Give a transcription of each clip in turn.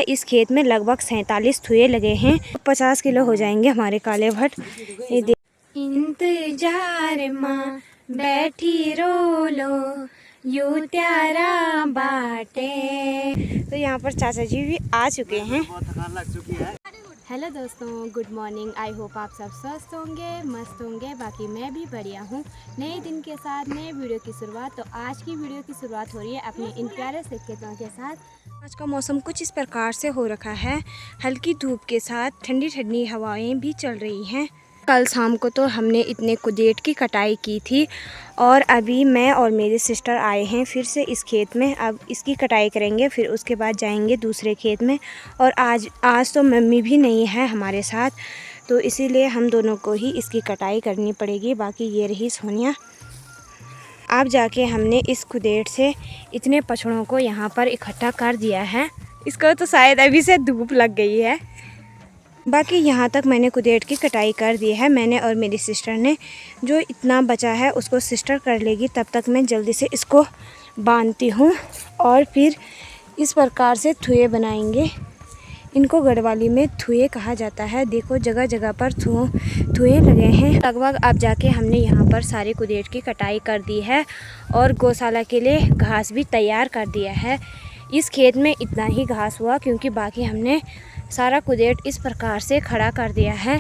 इस खेत में लगभग 47 थुए लगे हैं। 50 किलो हो जाएंगे हमारे काले भट्ट। इंतजार माँ बैठी रो लो यू त्यारा बाटे। तो यहाँ पर चाचा जी भी आ चुके हैं। हेलो दोस्तों, गुड मॉर्निंग। आई होप आप सब स्वस्थ होंगे, मस्त होंगे। बाकी मैं भी बढ़िया हूँ। नए दिन के साथ नए वीडियो की शुरुआत। तो आज की वीडियो की शुरुआत हो रही है अपने इन प्यारे से खेतों के साथ। आज का मौसम कुछ इस प्रकार से हो रखा है, हल्की धूप के साथ ठंडी ठंडी हवाएं भी चल रही हैं। कल शाम को तो हमने इतने कुदेट की कटाई की थी और अभी मैं और मेरी सिस्टर आए हैं फिर से इस खेत में। अब इसकी कटाई करेंगे, फिर उसके बाद जाएंगे दूसरे खेत में। और आज तो मम्मी भी नहीं है हमारे साथ, तो इसीलिए हम दोनों को ही इसकी कटाई करनी पड़ेगी। बाकी ये रही सोनिया। अब जाके हमने इस कुदेट से इतने पछड़ों को यहाँ पर इकट्ठा कर दिया है। इसको तो शायद अभी से धूप लग गई है। बाकी यहाँ तक मैंने कुदेट की कटाई कर दी है, मैंने और मेरी सिस्टर ने। जो इतना बचा है उसको सिस्टर कर लेगी, तब तक मैं जल्दी से इसको बांधती हूँ और फिर इस प्रकार से थुए बनाएंगे। इनको गढ़वाली में थुए कहा जाता है। देखो जगह जगह पर थुए लगे हैं लगभग। अब जाके हमने यहाँ पर सारे कुदेट की कटाई कर दी है और गौशाला के लिए घास भी तैयार कर दिया है। इस खेत में इतना ही घास हुआ क्योंकि बाकी हमने सारा कुदेट इस प्रकार से खड़ा कर दिया है।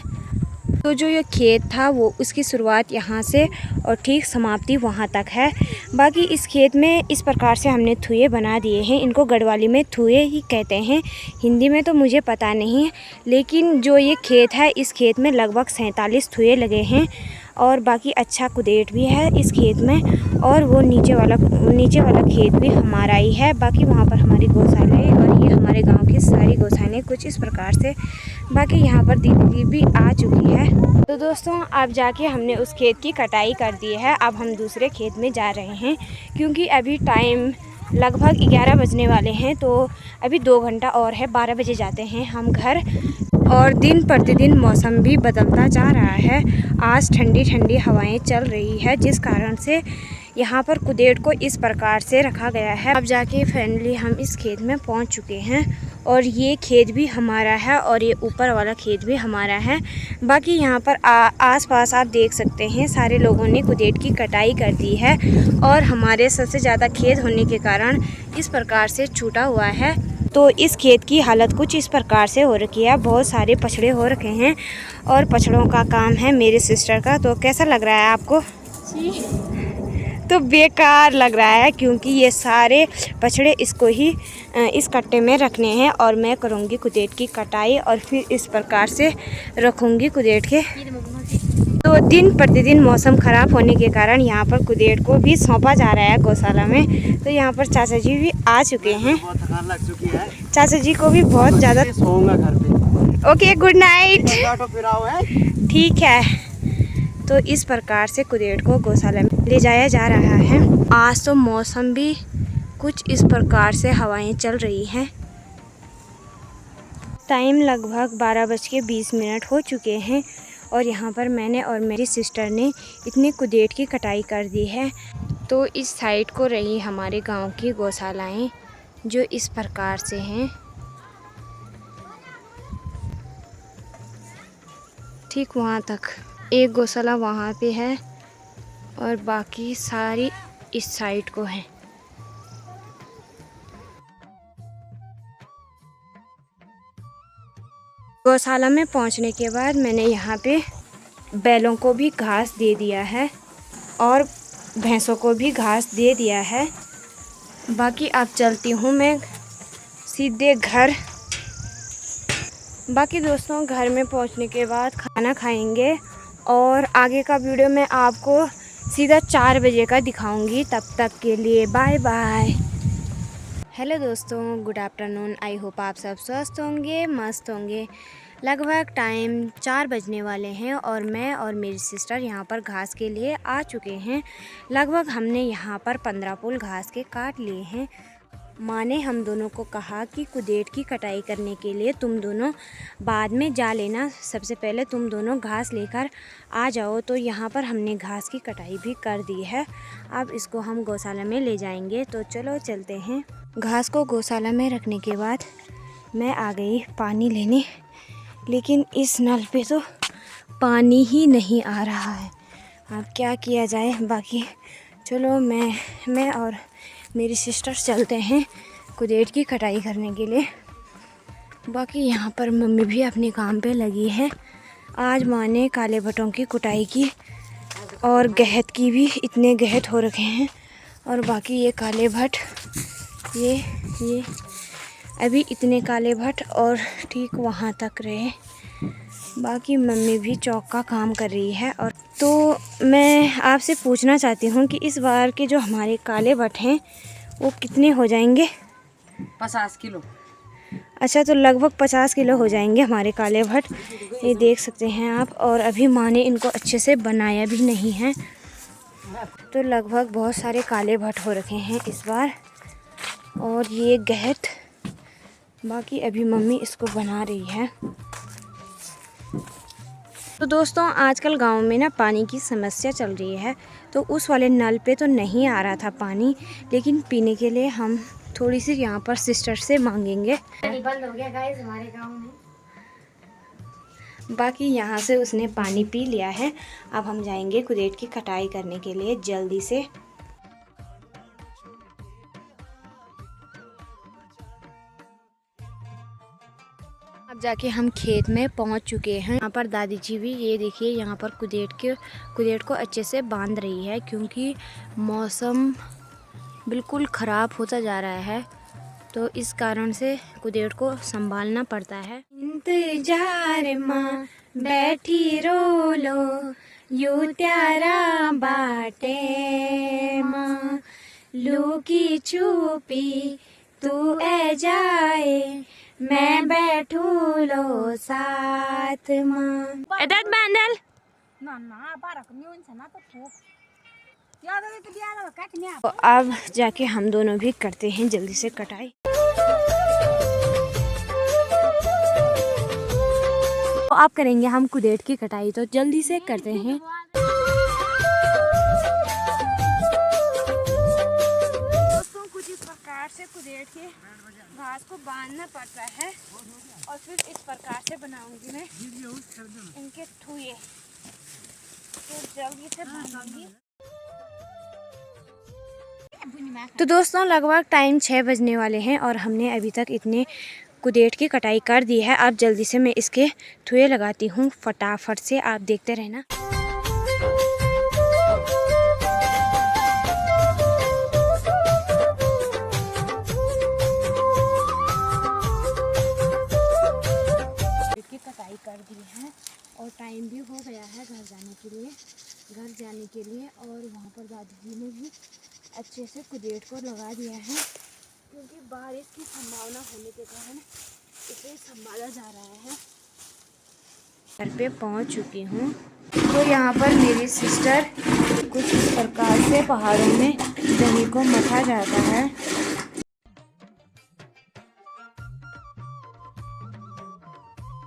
तो जो ये खेत था वो उसकी शुरुआत यहाँ से और ठीक समाप्ति वहाँ तक है। बाकी इस खेत में इस प्रकार से हमने थुए बना दिए हैं। इनको गढ़वाली में थुए ही कहते हैं, हिंदी में तो मुझे पता नहीं। लेकिन जो ये खेत है इस खेत में लगभग 47 थुए लगे हैं और बाकी अच्छा कुदेट भी है इस खेत में। और वो नीचे वाला खेत भी हमारा ही है। बाकी वहाँ पर हमारी गौशाला है और ये हमारे गांव की सारी गौशालाएं कुछ इस प्रकार से। बाकी यहाँ पर दीदी भी आ चुकी है। तो दोस्तों अब जाके हमने उस खेत की कटाई कर दी है। अब हम दूसरे खेत में जा रहे हैं क्योंकि अभी टाइम लगभग 11 बजने वाले हैं। तो अभी 2 घंटा और है, 12 बजे जाते हैं हम घर। और दिन प्रतिदिन मौसम भी बदलता जा रहा है। आज ठंडी ठंडी हवाएं चल रही है जिस कारण से यहाँ पर कुदेट को इस प्रकार से रखा गया है। अब जाके फाइनली हम इस खेत में पहुँच चुके हैं और ये खेत भी हमारा है और ये ऊपर वाला खेत भी हमारा है। बाकी यहाँ पर आसपास आप देख सकते हैं सारे लोगों ने कुदेट की कटाई कर दी है और हमारे सबसे ज़्यादा खेत होने के कारण इस प्रकार से छूटा हुआ है। तो इस खेत की हालत कुछ इस प्रकार से हो रखी है। बहुत सारे पछड़े हो रखे हैं और पछड़ों का काम है मेरे सिस्टर का। तो कैसा लग रहा है आपको? तो बेकार लग रहा है क्योंकि ये सारे पछड़े इसको ही इस कट्टे में रखने हैं और मैं करूँगी कुदेट की कटाई और फिर इस प्रकार से रखूँगी कुदेट के। तो दिन प्रतिदिन मौसम ख़राब होने के कारण यहाँ पर कुदेट को भी सौंपा जा रहा है गौशाला में। तो यहाँ पर चाचा जी भी आ चुके हैं। थकान लग चुकी है। चाचा जी को भी बहुत ज़्यादा। सोऊंगा घर पे। Okay, good night. है ठीक है। तो इस प्रकार से कुदेट को गौशाला में ले जाया जा रहा है। आज तो मौसम भी कुछ इस प्रकार से हवाएं चल रही हैं। टाइम लगभग 12:20 हो चुके हैं और यहाँ पर मैंने और मेरी सिस्टर ने इतनी कुदेट की कटाई कर दी है। तो इस साइड को रही हमारे गांव की गौशालाएं जो इस प्रकार से हैं। ठीक वहाँ तक एक गौशाला वहाँ पे है और बाकी सारी इस साइड को है। गौशाला में पहुँचने के बाद मैंने यहाँ पे बैलों को भी घास दे दिया है और भैंसों को भी घास दे दिया है। बाकी अब चलती हूँ मैं सीधे घर। बाकी दोस्तों घर में पहुँचने के बाद खाना खाएंगे और आगे का वीडियो मैं आपको सीधा 4 बजे का दिखाऊंगी। तब तक के लिए बाय बाय। हेलो दोस्तों, गुड आफ्टरनून। आई होप आप सब स्वस्थ होंगे, मस्त होंगे। लगभग टाइम 4 बजने वाले हैं और मैं और मेरी सिस्टर यहाँ पर घास के लिए आ चुके हैं। लगभग हमने यहाँ पर 15 पुल घास के काट लिए हैं। माँ ने हम दोनों को कहा कि कुदेट की कटाई करने के लिए तुम दोनों बाद में जा लेना, सबसे पहले तुम दोनों घास लेकर आ जाओ। तो यहाँ पर हमने घास की कटाई भी कर दी है। अब इसको हम गौशाला में ले जाएंगे। तो चलो चलते हैं। घास को गौशाला में रखने के बाद मैं आ गई पानी लेने, लेकिन इस नल पे तो पानी ही नहीं आ रहा है। अब क्या किया जाए। बाकी चलो मैं और मेरी सिस्टर चलते हैं कुदेट की कटाई करने के लिए। बाकी यहाँ पर मम्मी भी अपने काम पे लगी है। आज माँ ने काले भट्टों की कुटाई की और गहत की भी, इतने गहत हो रखे हैं। और बाकी ये काले भट्ट, ये अभी इतने काले भट्ट और ठीक वहाँ तक रहे। बाकी मम्मी भी चौक का काम कर रही है। और तो मैं आपसे पूछना चाहती हूँ कि इस बार के जो हमारे काले भट्ट हैं वो कितने हो जाएंगे? 50 किलो। अच्छा, तो लगभग 50 किलो हो जाएंगे हमारे काले भट्ट। ये देख सकते हैं आप। और अभी माँ ने इनको अच्छे से बनाया भी नहीं है, तो लगभग बहुत सारे काले भट्ट हो रखे हैं इस बार। और ये गहत, बाकी अभी मम्मी इसको बना रही है। तो दोस्तों, आजकल गांव में ना पानी की समस्या चल रही है। तो उस वाले नल पे तो नहीं आ रहा था पानी, लेकिन पीने के लिए हम थोड़ी सी यहाँ पर सिस्टर से मांगेंगे। बंद हो गया गाइस हमारे गांव में। बाकी यहाँ से उसने पानी पी लिया है। अब हम जाएंगे कुदेट की कटाई करने के लिए जल्दी से। अब जाके हम खेत में पहुंच चुके हैं। यहाँ पर दादी जी भी, ये देखिए, यहाँ पर कुदेट को अच्छे से बांध रही है, क्योंकि मौसम बिल्कुल ख़राब होता जा रहा है। तो इस कारण से कुदेट को संभालना पड़ता है। इंतजार माँ बैठी रो लो, यू त्यारा बाटे माँ, लू की चुपी तू ए जाए, मैं बैठू लो साथ माँ। एदात बांधल तो अब जाके हम दोनों भी करते हैं जल्दी से कटाई। तो अब करेंगे हम कुदेट की कटाई, तो जल्दी से करते हैं। दोस्तों, कुछ इस प्रकार से कुदेट के घास को बांधना पड़ता है और फिर इस प्रकार से बनाऊंगी मैं इनके ठुए। तो जल्दी से बनाऊंगी। तो दोस्तों, लगभग टाइम 6 बजने वाले हैं और हमने अभी तक इतने कुदेट की कटाई कर दी है। अब जल्दी से मैं इसके ठुए लगाती हूँ फटाफट से, आप देखते रहना। की कटाई कर दी है और टाइम भी हो गया है घर जाने के लिए। और वहाँ पर दादी जी ने भी अच्छे से कुदेट को लगा दिया है, क्योंकि बारिश की संभावना होने के कारण इसे संभाला जा रहा है। घर पे पहुँच चुकी हूँ। तो यहाँ पर मेरी सिस्टर, कुछ इस प्रकार से पहाड़ों में दही को मथा जाता है।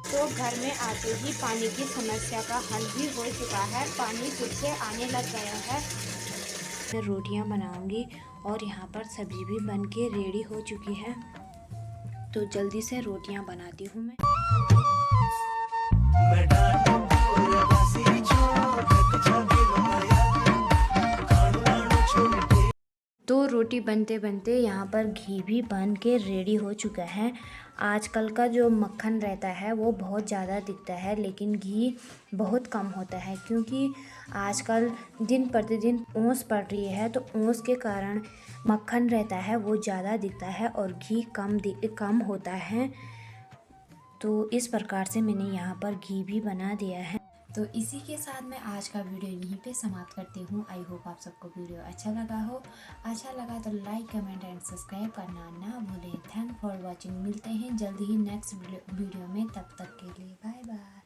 तो घर में आते ही पानी की समस्या का हल भी हो चुका है, पानी फिर से आने लग गया है। मैं रोटियां बनाऊंगी और यहाँ पर सब्जी भी बन के रेडी हो चुकी है। तो जल्दी से रोटियां बनाती हूँ मैं। तो रोटी बनते बनते यहाँ पर घी भी बन के रेडी हो चुका है। आजकल का जो मक्खन रहता है वो बहुत ज़्यादा दिखता है, लेकिन घी बहुत कम होता है, क्योंकि आजकल दिन प्रतिदिन ओस पड़ रही है। तो ओस के कारण मक्खन रहता है वो ज़्यादा दिखता है और घी कम होता है। तो इस प्रकार से मैंने यहाँ पर घी भी बना दिया है। तो इसी के साथ मैं आज का वीडियो यहीं पे समाप्त करती हूँ। आई होप आप सबको वीडियो अच्छा लगा हो। अच्छा लगा तो लाइक, कमेंट एंड सब्सक्राइब करना ना भूलें। Thank for watching. मिलते हैं जल्दी ही नेक्स्ट वीडियो में। तब तक के लिए बाय बाय।